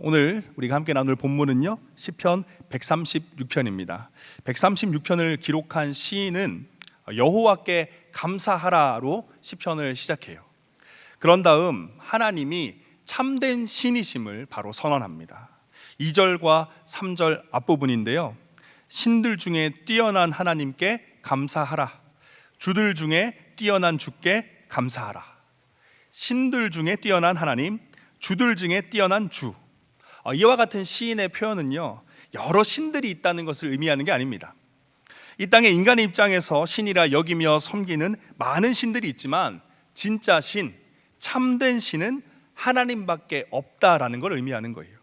오늘 우리가 함께 나눌 본문은요, 시편 136편입니다. 136편을 기록한 시인은 여호와께 감사하라로 시편을 시작해요. 그런 다음 하나님이 참된 신이심을 바로 선언합니다. 2절과 3절 앞부분인데요, 신들 중에 뛰어난 하나님께 감사하라. 주들 중에 뛰어난 주께 감사하라. 신들 중에 뛰어난 하나님, 주들 중에 뛰어난 주. 이와 같은 시인의 표현은요, 여러 신들이 있다는 것을 의미하는 게 아닙니다. 이 땅의 인간의 입장에서 신이라 여기며 섬기는 많은 신들이 있지만 진짜 신, 참된 신은 하나님밖에 없다라는 걸 의미하는 거예요.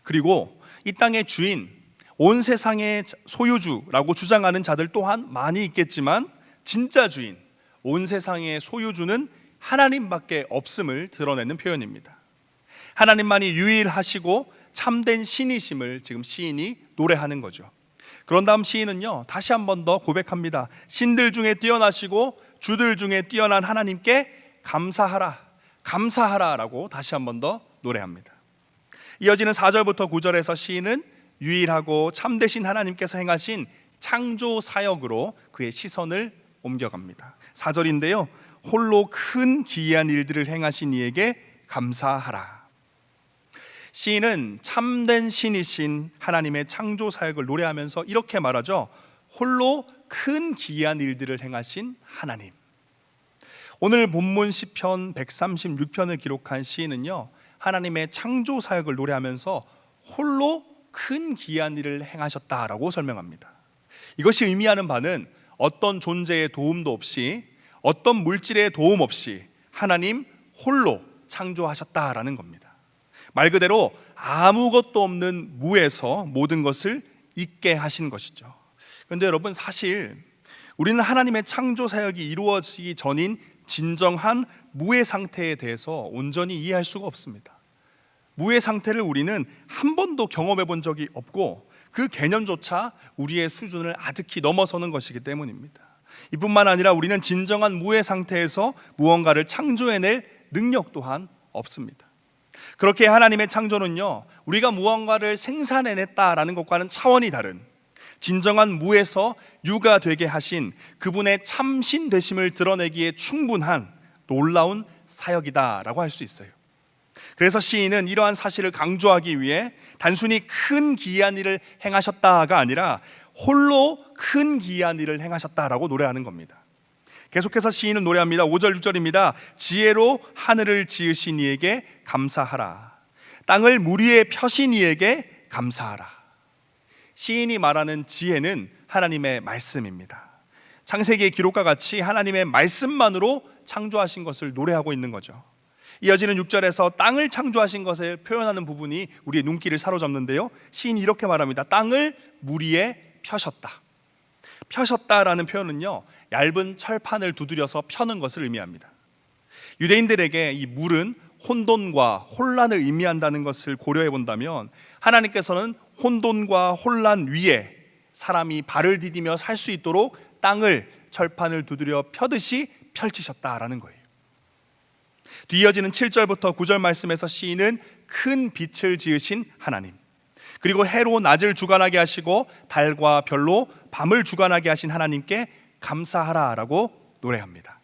그리고 이 땅의 주인, 온 세상의 소유주라고 주장하는 자들 또한 많이 있겠지만 진짜 주인, 온 세상의 소유주는 하나님밖에 없음을 드러내는 표현입니다. 하나님만이 유일하시고 참된 신이심을 지금 시인이 노래하는 거죠. 그런 다음 시인은요, 다시 한 번 더 고백합니다. 신들 중에 뛰어나시고 주들 중에 뛰어난 하나님께 감사하라, 감사하라라고 다시 한 번 더 노래합니다. 이어지는 4절부터 9절에서 시인은 유일하고 참되신 하나님께서 행하신 창조 사역으로 그의 시선을 옮겨갑니다. 4절인데요, 홀로 큰 기이한 일들을 행하신 이에게 감사하라. 시인은 참된 신이신 하나님의 창조 사역을 노래하면서 이렇게 말하죠. 홀로 큰 기이한 일들을 행하신 하나님. 오늘 본문 시편 136편을 기록한 시인은요, 하나님의 창조 사역을 노래하면서 홀로 큰 기이한 일을 행하셨다라고 설명합니다. 이것이 의미하는 바는 어떤 존재의 도움도 없이, 어떤 물질의 도움 없이 하나님 홀로 창조하셨다라는 겁니다. 말 그대로 아무것도 없는 무에서 모든 것을 있게 하신 것이죠. 그런데 여러분, 사실 우리는 하나님의 창조 사역이 이루어지기 전인 진정한 무의 상태에 대해서 온전히 이해할 수가 없습니다. 무의 상태를 우리는 한 번도 경험해 본 적이 없고 그 개념조차 우리의 수준을 아득히 넘어서는 것이기 때문입니다. 이뿐만 아니라 우리는 진정한 무의 상태에서 무언가를 창조해낼 능력 또한 없습니다. 그렇게 하나님의 창조는요, 우리가 무언가를 생산해냈다라는 것과는 차원이 다른 진정한 무에서 유가 되게 하신 그분의 참신 되심을 드러내기에 충분한 놀라운 사역이다라고 할 수 있어요. 그래서 시인은 이러한 사실을 강조하기 위해 단순히 큰 기이한 일을 행하셨다가 아니라 홀로 큰 기이한 일을 행하셨다라고 노래하는 겁니다. 계속해서 시인은 노래합니다. 5절 6절입니다. 지혜로 하늘을 지으신 이에게 감사하라. 땅을 물 위에 펴신 이에게 감사하라. 시인이 말하는 지혜는 하나님의 말씀입니다. 창세기의 기록과 같이 하나님의 말씀만으로 창조하신 것을 노래하고 있는 거죠. 이어지는 6절에서 땅을 창조하신 것을 표현하는 부분이 우리의 눈길을 사로잡는데요, 시인이 이렇게 말합니다. 땅을 물 위에 펴셨다. 펴셨다라는 표현은요, 얇은 철판을 두드려서 펴는 것을 의미합니다. 유대인들에게 이 물은 혼돈과 혼란을 의미한다는 것을 고려해 본다면 하나님께서는 혼돈과 혼란 위에 사람이 발을 디디며 살 수 있도록 땅을 철판을 두드려 펴듯이 펼치셨다라는 거예요. 뒤이어지는 7절부터 9절 말씀에서 시인은 큰 빛을 지으신 하나님, 그리고 해로 낮을 주관하게 하시고 달과 별로 밤을 주관하게 하신 하나님께 감사하라라고 노래합니다.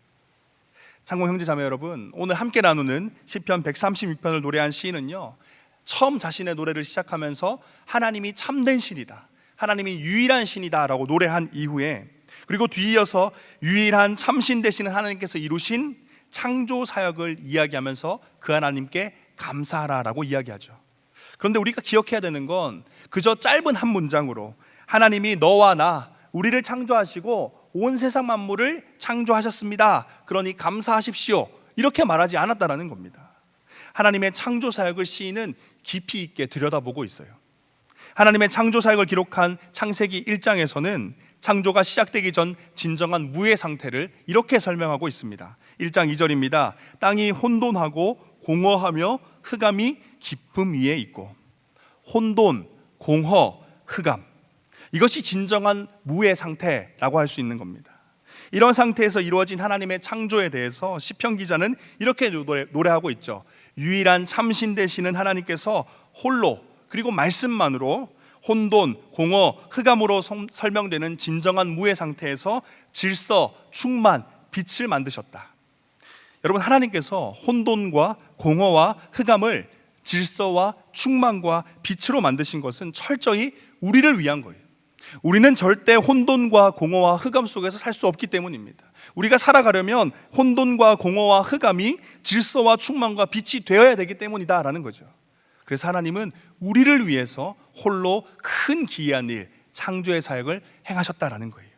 창공 형제자매 여러분, 오늘 함께 나누는 시편 136편을 노래한 시인은요, 처음 자신의 노래를 시작하면서 하나님이 참된 신이다, 하나님이 유일한 신이다 라고 노래한 이후에, 그리고 뒤이어서 유일한 참신 되시는 하나님께서 이루신 창조 사역을 이야기하면서 그 하나님께 감사하라라고 이야기하죠. 그런데 우리가 기억해야 되는 건 그저 짧은 한 문장으로 하나님이 너와 나, 우리를 창조하시고 온 세상 만물을 창조하셨습니다, 그러니 감사하십시오, 이렇게 말하지 않았다라는 겁니다. 하나님의 창조 사역을 시인은 깊이 있게 들여다보고 있어요. 하나님의 창조 사역을 기록한 창세기 1장에서는 창조가 시작되기 전 진정한 무의 상태를 이렇게 설명하고 있습니다. 1장 2절입니다. 땅이 혼돈하고 공허하며 흑암이 깊음 위에 있고. 혼돈, 공허, 흑암, 이것이 진정한 무의 상태라고 할 수 있는 겁니다. 이런 상태에서 이루어진 하나님의 창조에 대해서 시편 기자는 이렇게 노래하고 있죠. 유일한 참신 되시는 하나님께서 홀로 그리고 말씀만으로 혼돈, 공허, 흑암으로 설명되는 진정한 무의 상태에서 질서, 충만, 빛을 만드셨다. 여러분, 하나님께서 혼돈과 공허와 흑암을 질서와 충만과 빛으로 만드신 것은 철저히 우리를 위한 거예요. 우리는 절대 혼돈과 공허와 흑암 속에서 살 수 없기 때문입니다. 우리가 살아가려면 혼돈과 공허와 흑암이 질서와 충만과 빛이 되어야 되기 때문이다라는 거죠. 그래서 하나님은 우리를 위해서 홀로 큰 기이한 일, 창조의 사역을 행하셨다라는 거예요.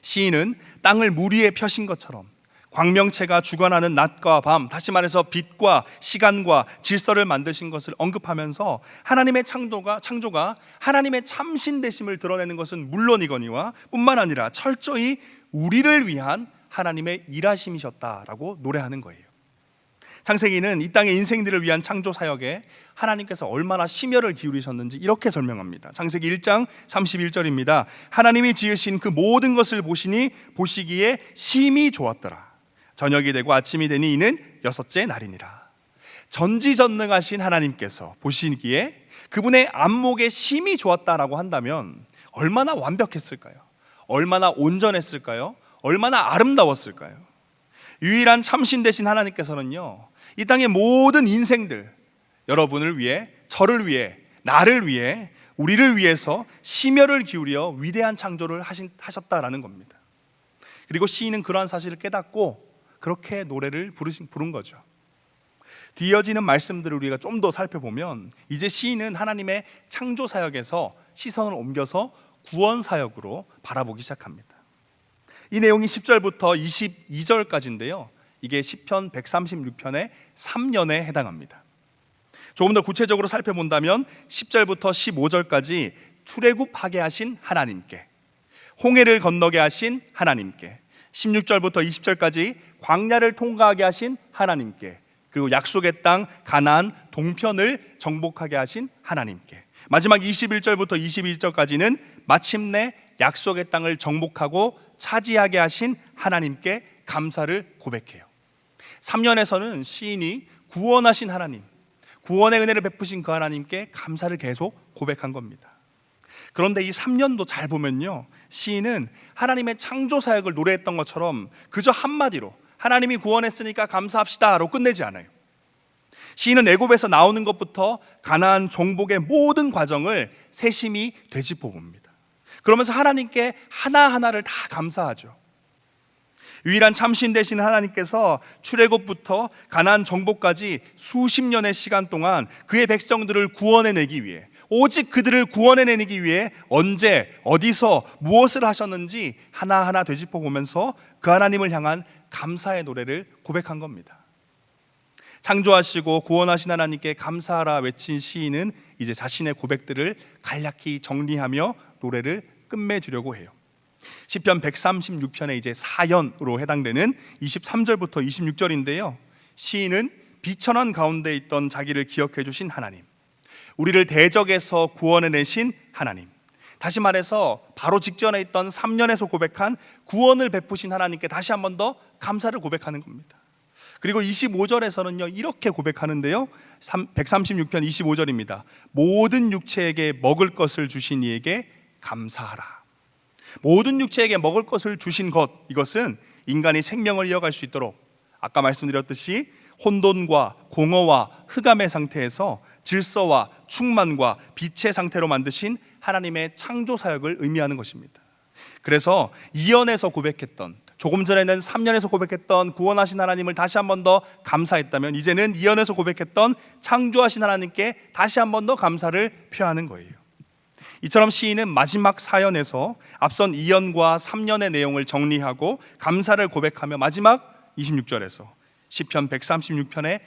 시인은 땅을 물 위에 펴신 것처럼 광명체가 주관하는 낮과 밤, 다시 말해서 빛과 시간과 질서를 만드신 것을 언급하면서 하나님의 창조가 하나님의 참신되심을 드러내는 것은 물론이거니와 뿐만 아니라 철저히 우리를 위한 하나님의 일하심이셨다라고 노래하는 거예요. 창세기는 이 땅의 인생들을 위한 창조 사역에 하나님께서 얼마나 심혈을 기울이셨는지 이렇게 설명합니다. 창세기 1장 31절입니다. 하나님이 지으신 그 모든 것을 보시기에 심히 좋았더라. 저녁이 되고 아침이 되니 이는 여섯째 날이니라. 전지전능하신 하나님께서 보시기에 그분의 안목에 심히 좋았다라고 한다면 얼마나 완벽했을까요? 얼마나 온전했을까요? 얼마나 아름다웠을까요? 유일한 참신 되신 하나님께서는요, 이 땅의 모든 인생들, 여러분을 위해, 저를 위해, 나를 위해, 우리를 위해서 심혈을 기울여 위대한 창조를 하셨다라는 겁니다. 그리고 시인은 그러한 사실을 깨닫고 그렇게 노래를 부른 거죠. 뒤이어지는 말씀들을 우리가 좀 더 살펴보면 이제 시인은 하나님의 창조 사역에서 시선을 옮겨서 구원 사역으로 바라보기 시작합니다. 이 내용이 10절부터 22절까지인데요. 이게 시편 136편의 3년에 해당합니다. 조금 더 구체적으로 살펴본다면 10절부터 15절까지 출애굽하게 하신 하나님께, 홍해를 건너게 하신 하나님께, 16절부터 20절까지 광야를 통과하게 하신 하나님께, 그리고 약속의 땅 가나안 동편을 정복하게 하신 하나님께, 마지막 21절부터 22절까지는 마침내 약속의 땅을 정복하고 차지하게 하신 하나님께 감사를 고백해요. 3년에서는 시인이 구원하신 하나님, 구원의 은혜를 베푸신 그 하나님께 감사를 계속 고백한 겁니다. 그런데 이 3년도 잘 보면요, 시인은 하나님의 창조 사역을 노래했던 것처럼 그저 한마디로 하나님이 구원했으니까 감사합시다로 끝내지 않아요. 시인은 애굽에서 나오는 것부터 가나안 정복의 모든 과정을 세심히 되짚어 봅니다. 그러면서 하나님께 하나하나를 다 감사하죠. 유일한 참신 되신 하나님께서 출애굽부터 가나안 정복까지 수십 년의 시간 동안 그의 백성들을 구원해내기 위해, 오직 그들을 구원해내기 위해 언제, 어디서, 무엇을 하셨는지 하나하나 되짚어 보면서 그 하나님을 향한 감사의 노래를 고백한 겁니다. 창조하시고 구원하신 하나님께 감사하라 외친 시인은 이제 자신의 고백들을 간략히 정리하며 노래를 끝맺으려고 해요. 시편 136편의 이제 사연으로 해당되는 23절부터 26절인데요. 시인은 비천한 가운데 있던 자기를 기억해 주신 하나님, 우리를 대적에서 구원해내신 하나님, 다시 말해서 바로 직전에 있던 3년에서 고백한 구원을 베푸신 하나님께 다시 한 번 더 감사를 고백하는 겁니다. 그리고 25절에서는요 이렇게 고백하는데요, 136편 25절입니다. 모든 육체에게 먹을 것을 주신 이에게 감사하라. 모든 육체에게 먹을 것을 주신 것, 이것은 인간이 생명을 이어갈 수 있도록 아까 말씀드렸듯이 혼돈과 공허와 흑암의 상태에서 질서와 충만과 빛의 상태로 만드신 하나님의 창조 사역을 의미하는 것입니다. 그래서 이언에서 고백했던, 조금 전에는 3년에서 고백했던 구원하신 하나님을 다시 한 번 더 감사했다면 이제는 이언에서 고백했던 창조하신 하나님께 다시 한 번 더 감사를 표하는 거예요. 이처럼 시인은 마지막 사연에서 앞선 2년과 3년의 내용을 정리하고 감사를 고백하며 마지막 26절에서 시편 136편의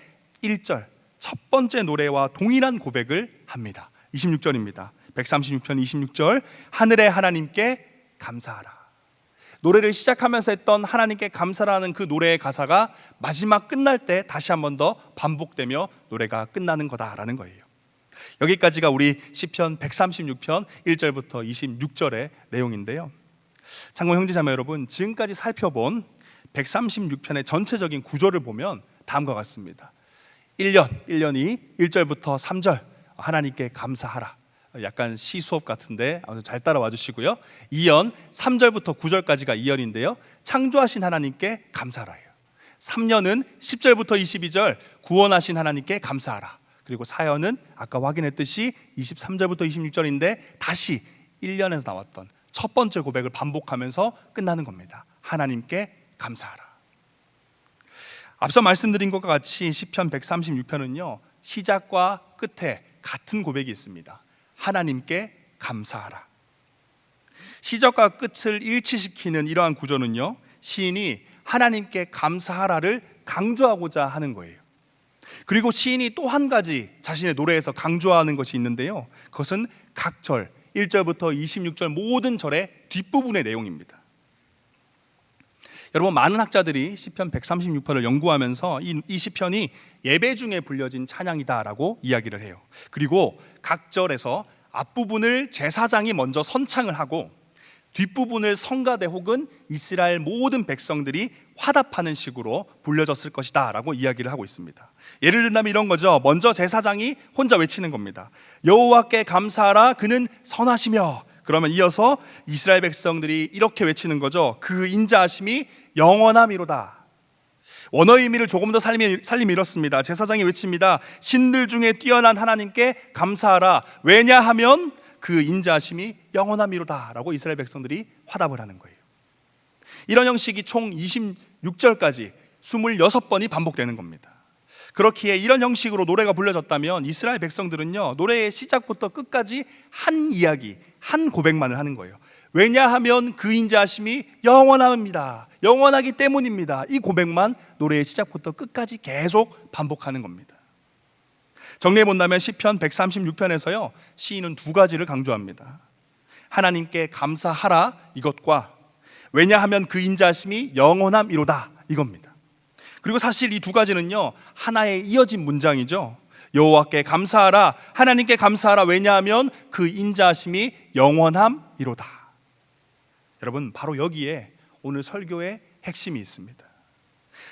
1절 첫 번째 노래와 동일한 고백을 합니다. 26절입니다. 136편 26절, 하늘의 하나님께 감사하라. 노래를 시작하면서 했던 하나님께 감사라는 그 노래의 가사가 마지막 끝날 때 다시 한 번 더 반복되며 노래가 끝나는 거다라는 거예요. 여기까지가 우리 시편 136편 1절부터 26절의 내용인데요. 참고 형제자매 여러분, 지금까지 살펴본 136편의 전체적인 구조를 보면 다음과 같습니다. 1년이 1절부터 3절 하나님께 감사하라. 약간 시 수업 같은데 아주 잘 따라와 주시고요. 2년 3절부터 9절까지가 2년인데요. 창조하신 하나님께 감사하라예요. 3년은 10절부터 22절 구원하신 하나님께 감사하라. 그리고 4년은 아까 확인했듯이 23절부터 26절인데 다시 1년에서 나왔던 첫 번째 고백을 반복하면서 끝나는 겁니다. 하나님께 감사하라. 앞서 말씀드린 것과 같이 시편 136편은요 시작과 끝에 같은 고백이 있습니다. 하나님께 감사하라. 시작과 끝을 일치시키는 이러한 구조는요 시인이 하나님께 감사하라를 강조하고자 하는 거예요. 그리고 시인이 또 한 가지 자신의 노래에서 강조하는 것이 있는데요, 그것은 각 절 1절부터 26절 모든 절의 뒷부분의 내용입니다. 여러분, 많은 학자들이 시편 136편을 연구하면서 이 시편이 예배 중에 불려진 찬양이다라고 이야기를 해요. 그리고 각 절에서 앞부분을 제사장이 먼저 선창을 하고 뒷부분을 성가대 혹은 이스라엘 모든 백성들이 화답하는 식으로 불려졌을 것이다 라고 이야기를 하고 있습니다. 예를 들면 이런 거죠. 먼저 제사장이 혼자 외치는 겁니다. 여호와께 감사하라, 그는 선하시며. 그러면 이어서 이스라엘 백성들이 이렇게 외치는 거죠. 그 인자하심이 영원함이로다. 원어의 의미를 조금 더 살림이 이렇습니다. 제사장이 외칩니다. 신들 중에 뛰어난 하나님께 감사하라. 왜냐하면 그 인자하심이 영원함이로다 라고 이스라엘 백성들이 화답을 하는 거예요. 이런 형식이 총 26절까지 26번이 반복되는 겁니다. 그렇기에 이런 형식으로 노래가 불려졌다면 이스라엘 백성들은요 노래의 시작부터 끝까지 한 이야기, 한 고백만을 하는 거예요. 왜냐하면 그 인자하심이 영원합니다. 영원하기 때문입니다. 이 고백만 노래의 시작부터 끝까지 계속 반복하는 겁니다. 정리해 본다면 시편 136편에서요 시인은 두 가지를 강조합니다. 하나님께 감사하라 이것과 왜냐하면 그 인자하심이 영원함이로다 이겁니다. 그리고 사실 이 두 가지는요 하나의 이어진 문장이죠. 여호와께 감사하라, 하나님께 감사하라, 왜냐하면 그 인자하심이 영원함이로다. 여러분, 바로 여기에 오늘 설교의 핵심이 있습니다.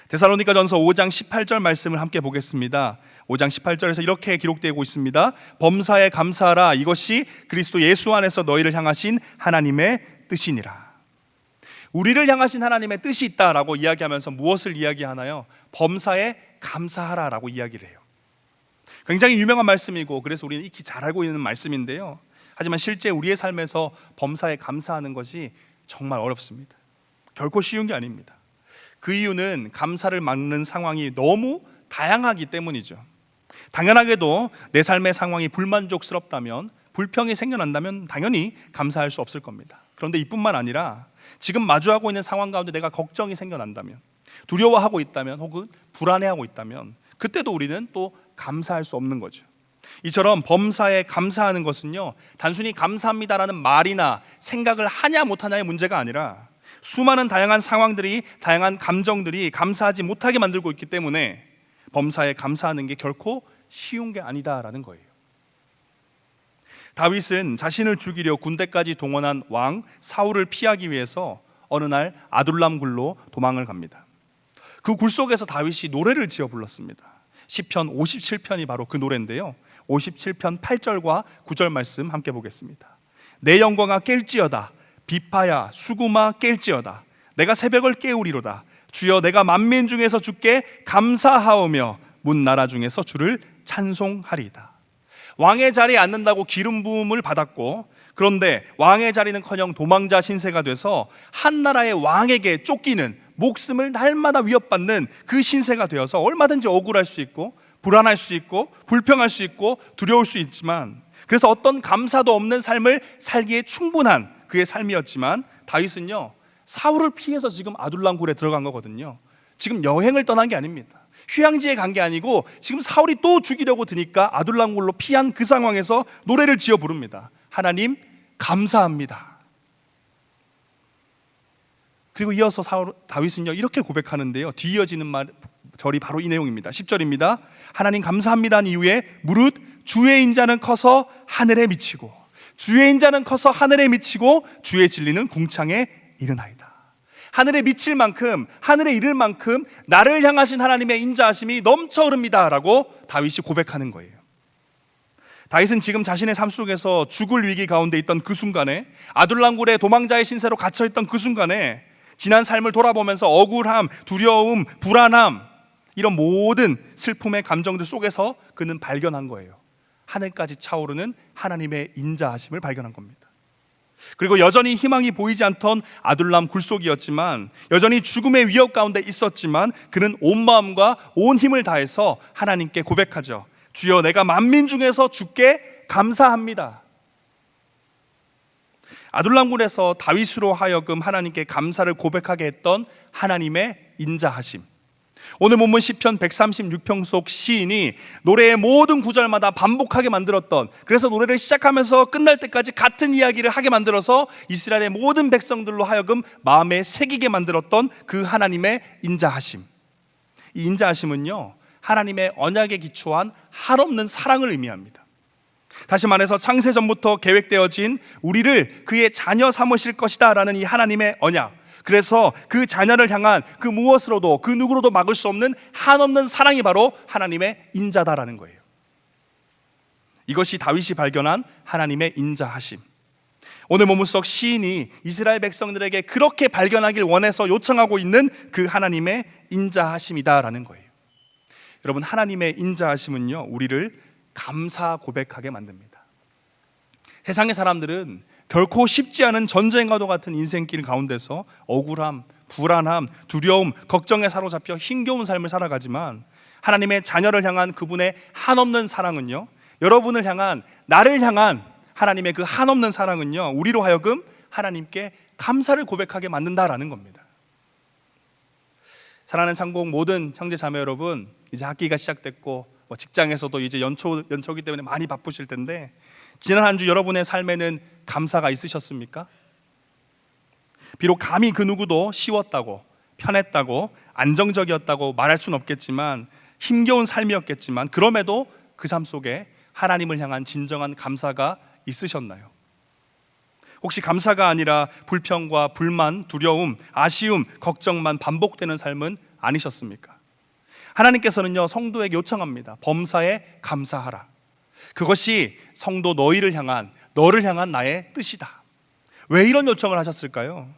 데살로니가전서 5장 18절 말씀을 함께 보겠습니다. 5장 18절에서 이렇게 기록되고 있습니다. 범사에 감사하라, 이것이 그리스도 예수 안에서 너희를 향하신 하나님의 뜻이니라. 우리를 향하신 하나님의 뜻이 있다라고 이야기하면서 무엇을 이야기하나요? 범사에 감사하라라고 이야기를 해요. 굉장히 유명한 말씀이고 그래서 우리는 익히 잘 알고 있는 말씀인데요, 하지만 실제 우리의 삶에서 범사에 감사하는 것이 정말 어렵습니다. 결코 쉬운 게 아닙니다. 그 이유는 감사를 막는 상황이 너무 다양하기 때문이죠. 당연하게도 내 삶의 상황이 불만족스럽다면, 불평이 생겨난다면 당연히 감사할 수 없을 겁니다. 그런데 이뿐만 아니라 지금 마주하고 있는 상황 가운데 내가 걱정이 생겨난다면, 두려워하고 있다면, 혹은 불안해하고 있다면 그때도 우리는 또 감사할 수 없는 거죠. 이처럼 범사에 감사하는 것은요 단순히 감사합니다라는 말이나 생각을 하냐 못하냐의 문제가 아니라 수많은 다양한 상황들이, 다양한 감정들이 감사하지 못하게 만들고 있기 때문에 범사에 감사하는 게 결코 쉬운 게 아니다라는 거예요. 다윗은 자신을 죽이려 군대까지 동원한 왕 사울을 피하기 위해서 어느 날 아둘람 굴로 도망을 갑니다. 그 굴 속에서 다윗이 노래를 지어 불렀습니다. 시편 57편이 바로 그 노래인데요, 57편 8절과 9절 말씀 함께 보겠습니다. 내 영광아 깰지어다, 비파야 수구마 깰지어다, 내가 새벽을 깨우리로다. 주여, 내가 만민 중에서 주께 감사하오며 문 나라 중에서 주를 찬송하리이다. 왕의 자리에 앉는다고 기름 부음을 받았고, 그런데 왕의 자리는커녕 도망자 신세가 돼서 한 나라의 왕에게 쫓기는, 목숨을 날마다 위협받는 그 신세가 되어서 얼마든지 억울할 수 있고 불안할 수 있고 불평할 수 있고 두려울 수 있지만, 그래서 어떤 감사도 없는 삶을 살기에 충분한 그의 삶이었지만, 다윗은요 사울을 피해서 지금 아둘람 굴에 들어간 거거든요. 지금 여행을 떠난 게 아닙니다. 휴양지에 간 게 아니고 지금 사울이 또 죽이려고 드니까 아둘람 굴로 피한 그 상황에서 노래를 지어 부릅니다. 하나님 감사합니다. 그리고 이어서 다윗은요 이렇게 고백하는데요, 뒤이어지는 절이 바로 이 내용입니다. 10절입니다. 하나님 감사합니다 이후에 무릇 주의 인자는 커서 하늘에 미치고, 주의 인자는 커서 하늘에 미치고 주의 진리는 궁창에 이르나이다. 하늘에 미칠 만큼, 하늘에 이를 만큼 나를 향하신 하나님의 인자하심이 넘쳐 흐릅니다 라고 다윗이 고백하는 거예요. 다윗은 지금 자신의 삶 속에서 죽을 위기 가운데 있던 그 순간에, 아둘람굴의 도망자의 신세로 갇혀있던 그 순간에 지난 삶을 돌아보면서 억울함, 두려움, 불안함, 이런 모든 슬픔의 감정들 속에서 그는 발견한 거예요. 하늘까지 차오르는 하나님의 인자하심을 발견한 겁니다. 그리고 여전히 희망이 보이지 않던 아둘람 굴속이었지만, 여전히 죽음의 위협 가운데 있었지만, 그는 온 마음과 온 힘을 다해서 하나님께 고백하죠. 주여, 내가 만민 중에서 주께 감사합니다. 아둘람굴에서 다윗으로 하여금 하나님께 감사를 고백하게 했던 하나님의 인자하심, 오늘 본문 시편 136편 속 시인이 노래의 모든 구절마다 반복하게 만들었던, 그래서 노래를 시작하면서 끝날 때까지 같은 이야기를 하게 만들어서 이스라엘의 모든 백성들로 하여금 마음에 새기게 만들었던 그 하나님의 인자하심. 이 인자하심은요, 하나님의 언약에 기초한 한없는 사랑을 의미합니다. 다시 말해서 창세전부터 계획되어진 우리를 그의 자녀 삼으실 것이다 라는 이 하나님의 언약, 그래서 그 자녀를 향한 그 무엇으로도 그 누구로도 막을 수 없는 한없는 사랑이 바로 하나님의 인자다라는 거예요. 이것이 다윗이 발견한 하나님의 인자하심. 오늘 본문 속 시인이 이스라엘 백성들에게 그렇게 발견하길 원해서 요청하고 있는 그 하나님의 인자하심이다라는 거예요. 여러분, 하나님의 인자하심은요, 우리를 감사 고백하게 만듭니다. 세상의 사람들은 결코 쉽지 않은 전쟁과도 같은 인생길 가운데서 억울함, 불안함, 두려움, 걱정에 사로잡혀 힘겨운 삶을 살아가지만, 하나님의 자녀를 향한 그분의 한없는 사랑은요, 여러분을 향한, 나를 향한 하나님의 그 한없는 사랑은요, 우리로 하여금 하나님께 감사를 고백하게 만든다라는 겁니다. 사랑하는 창곡 모든 형제 자매 여러분, 이제 학기가 시작됐고 직장에서도 이제 연초기 때문에 많이 바쁘실 텐데, 지난 한 주 여러분의 삶에는 감사가 있으셨습니까? 비록 감히 그 누구도 쉬웠다고, 편했다고, 안정적이었다고 말할 수는 없겠지만, 힘겨운 삶이었겠지만, 그럼에도 그 삶 속에 하나님을 향한 진정한 감사가 있으셨나요? 혹시 감사가 아니라 불평과 불만, 두려움, 아쉬움, 걱정만 반복되는 삶은 아니셨습니까? 하나님께서는요, 성도에게 요청합니다. 범사에 감사하라. 그것이 성도 너를 향한 나의 뜻이다. 왜 이런 요청을 하셨을까요?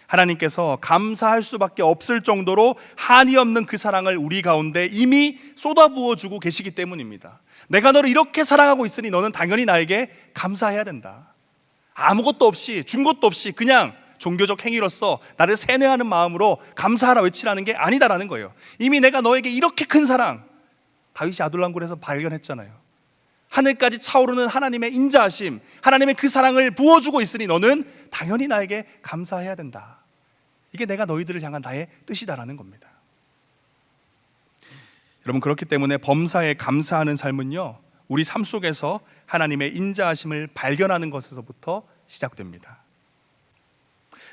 하나님께서 감사할 수밖에 없을 정도로 한이 없는 그 사랑을 우리 가운데 이미 쏟아부어주고 계시기 때문입니다. 내가 너를 이렇게 사랑하고 있으니 너는 당연히 나에게 감사해야 된다. 아무것도 없이, 준 것도 없이 그냥 종교적 행위로서 나를 세뇌하는 마음으로 감사하라 외치라는 게 아니다라는 거예요. 이미 내가 너에게 이렇게 큰 사랑, 다윗이 아둘람굴에서 발견했잖아요. 하늘까지 차오르는 하나님의 인자하심, 하나님의 그 사랑을 부어주고 있으니 너는 당연히 나에게 감사해야 된다. 이게 내가 너희들을 향한 나의 뜻이다라는 겁니다. 여러분, 그렇기 때문에 범사에 감사하는 삶은요, 우리 삶 속에서 하나님의 인자하심을 발견하는 것에서부터 시작됩니다.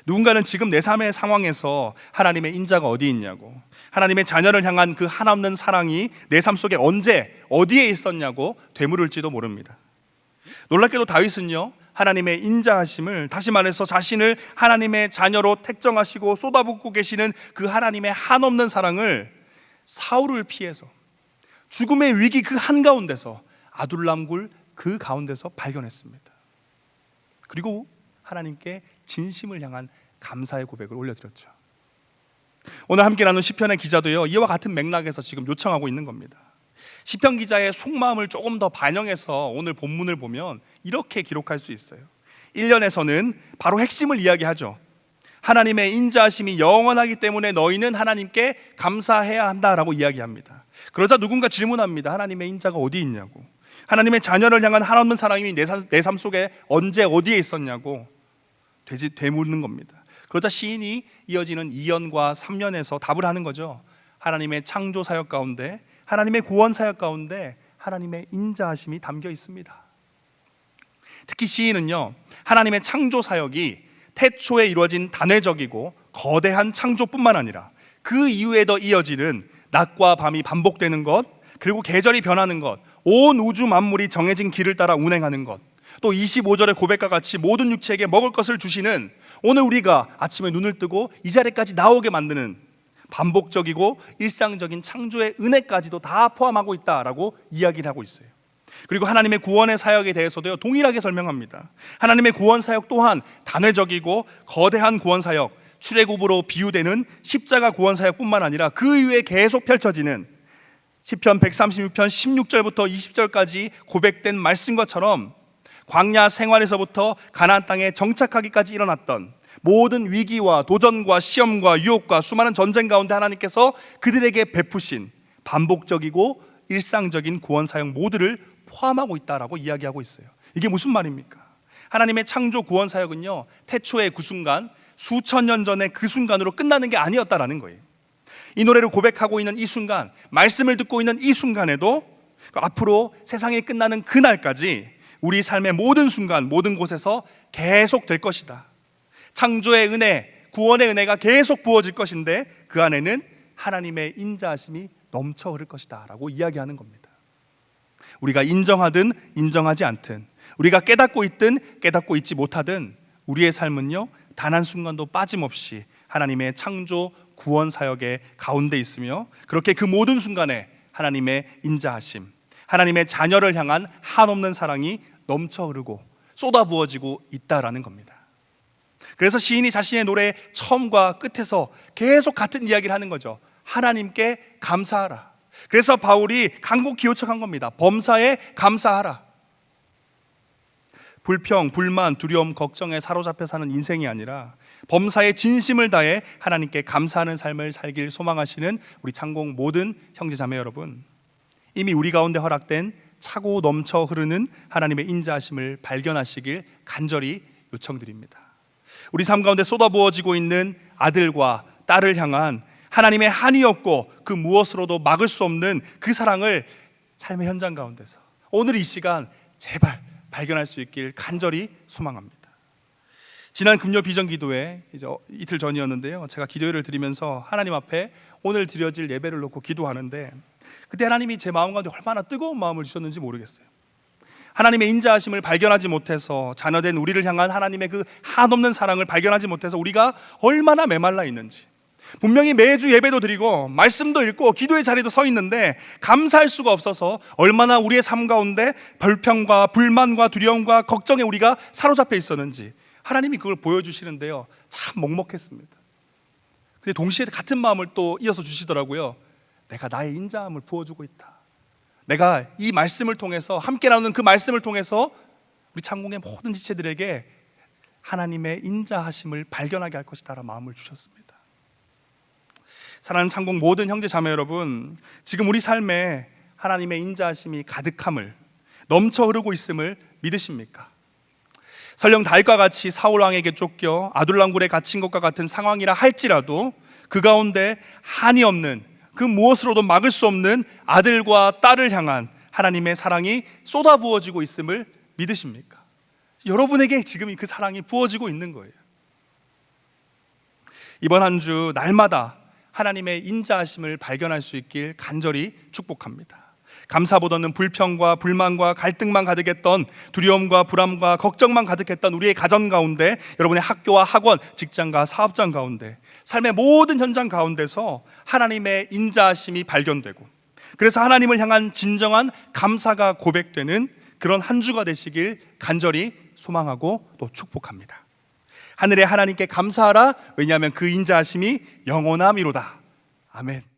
누군가는 지금 내 삶의 상황에서 하나님의 인자가 어디 있냐고, 하나님의 자녀를 향한 그 한없는 사랑이 내 삶 속에 언제 어디에 있었냐고 되물을지도 모릅니다. 놀랍게도 다윗은요, 하나님의 인자하심을, 다시 말해서 자신을 하나님의 자녀로 택정하시고 쏟아붓고 계시는 그 하나님의 한없는 사랑을 사울을 피해서 죽음의 위기 그 한가운데서, 아둘람굴 그 가운데서 발견했습니다. 그리고 하나님께 진심을 향한 감사의 고백을 올려드렸죠. 오늘 함께 나눈 시편의 기자도요, 이와 같은 맥락에서 지금 요청하고 있는 겁니다. 시편 기자의 속마음을 조금 더 반영해서 오늘 본문을 보면 이렇게 기록할 수 있어요. 1년에서는 바로 핵심을 이야기하죠. 하나님의 인자하심이 영원하기 때문에 너희는 하나님께 감사해야 한다라고 이야기합니다. 그러자 누군가 질문합니다. 하나님의 인자가 어디 있냐고, 하나님의 자녀를 향한 한없는 사랑이 내 삶 속에 언제 어디에 있었냐고 되묻는 겁니다. 그러자 시인이 이어지는 2년과 3년에서 답을 하는 거죠. 하나님의 창조 사역 가운데, 하나님의 구원 사역 가운데 하나님의 인자하심이 담겨 있습니다. 특히 시인은요, 하나님의 창조 사역이 태초에 이루어진 단회적이고 거대한 창조뿐만 아니라 그 이후에도 이어지는 낮과 밤이 반복되는 것, 그리고 계절이 변하는 것, 온 우주 만물이 정해진 길을 따라 운행하는 것, 또 25절의 고백과 같이 모든 육체에게 먹을 것을 주시는 오늘 우리가 아침에 눈을 뜨고 이 자리까지 나오게 만드는 반복적이고 일상적인 창조의 은혜까지도 다 포함하고 있다라고 이야기를 하고 있어요. 그리고 하나님의 구원의 사역에 대해서도요, 동일하게 설명합니다. 하나님의 구원 사역 또한 단회적이고 거대한 구원 사역, 출애굽으로 비유되는 십자가 구원 사역뿐만 아니라 그 이후에 계속 펼쳐지는 시편 136편 16절부터 20절까지 고백된 말씀과처럼 광야 생활에서부터 가나안 땅에 정착하기까지 일어났던 모든 위기와 도전과 시험과 유혹과 수많은 전쟁 가운데 하나님께서 그들에게 베푸신 반복적이고 일상적인 구원 사역 모두를 포함하고 있다라고 이야기하고 있어요. 이게 무슨 말입니까? 하나님의 창조 구원 사역은요, 태초의 그 순간, 수천 년 전의 그 순간으로 끝나는 게 아니었다라는 거예요. 이 노래를 고백하고 있는 이 순간, 말씀을 듣고 있는 이 순간에도 앞으로 세상이 끝나는 그날까지 우리 삶의 모든 순간, 모든 곳에서 계속 될 것이다. 창조의 은혜, 구원의 은혜가 계속 부어질 것인데 그 안에는 하나님의 인자하심이 넘쳐 흐를 것이다 라고 이야기하는 겁니다. 우리가 인정하든 인정하지 않든, 우리가 깨닫고 있든 깨닫고 있지 못하든 우리의 삶은요, 단 한순간도 빠짐없이 하나님의 창조 구원 사역의 가운데 있으며, 그렇게 그 모든 순간에 하나님의 인자하심, 하나님의 자녀를 향한 한없는 사랑이 넘쳐 흐르고 쏟아 부어지고 있다라는 겁니다. 그래서 시인이 자신의 노래의 처음과 끝에서 계속 같은 이야기를 하는 거죠. 하나님께 감사하라. 그래서 바울이 간곡히 요청한 겁니다. 범사에 감사하라. 불평, 불만, 두려움, 걱정에 사로잡혀 사는 인생이 아니라 범사에 진심을 다해 하나님께 감사하는 삶을 살길 소망하시는 우리 창공 모든 형제자매 여러분, 이미 우리 가운데 허락된 차고 넘쳐 흐르는 하나님의 인자하심을 발견하시길 간절히 요청드립니다. 우리 삶 가운데 쏟아부어지고 있는 아들과 딸을 향한 하나님의 한이 없고 그 무엇으로도 막을 수 없는 그 사랑을 삶의 현장 가운데서 오늘 이 시간 제발 발견할 수 있길 간절히 소망합니다. 지난 금요 비전기도회 이틀 전이었는데요, 제가 기도회를 드리면서 하나님 앞에 오늘 드려질 예배를 놓고 기도하는데 그때 하나님이 제 마음 가운데 얼마나 뜨거운 마음을 주셨는지 모르겠어요. 하나님의 인자하심을 발견하지 못해서 자녀된 우리를 향한 하나님의 그 한없는 사랑을 발견하지 못해서 우리가 얼마나 메말라 있는지, 분명히 매주 예배도 드리고 말씀도 읽고 기도의 자리도 서 있는데 감사할 수가 없어서 얼마나 우리의 삶 가운데 불평과 불만과 두려움과 걱정에 우리가 사로잡혀 있었는지 하나님이 그걸 보여주시는데요, 참 먹먹했습니다. 근데 동시에 같은 마음을 또 이어서 주시더라고요. 내가 나의 인자함을 부어주고 있다. 내가 이 말씀을 통해서, 함께 나누는 그 말씀을 통해서 우리 창공의 모든 지체들에게 하나님의 인자하심을 발견하게 할 것이다 라는 마음을 주셨습니다. 사랑하는 창공 모든 형제 자매 여러분, 지금 우리 삶에 하나님의 인자하심이 가득함을, 넘쳐 흐르고 있음을 믿으십니까? 설령 다윗과 같이 사울 왕에게 쫓겨 아둘람굴에 갇힌 것과 같은 상황이라 할지라도 그 가운데 한이 없는, 그 무엇으로도 막을 수 없는 아들과 딸을 향한 하나님의 사랑이 쏟아 부어지고 있음을 믿으십니까? 여러분에게 지금 그 사랑이 부어지고 있는 거예요. 이번 한 주 날마다 하나님의 인자하심을 발견할 수 있길 간절히 축복합니다. 감사보다는 불평과 불만과 갈등만 가득했던, 두려움과 불안과 걱정만 가득했던 우리의 가정 가운데, 여러분의 학교와 학원, 직장과 사업장 가운데, 삶의 모든 현장 가운데서 하나님의 인자하심이 발견되고, 그래서 하나님을 향한 진정한 감사가 고백되는 그런 한 주가 되시길 간절히 소망하고 또 축복합니다. 하늘의 하나님께 감사하라. 왜냐하면 그 인자하심이 영원함이로다. 아멘.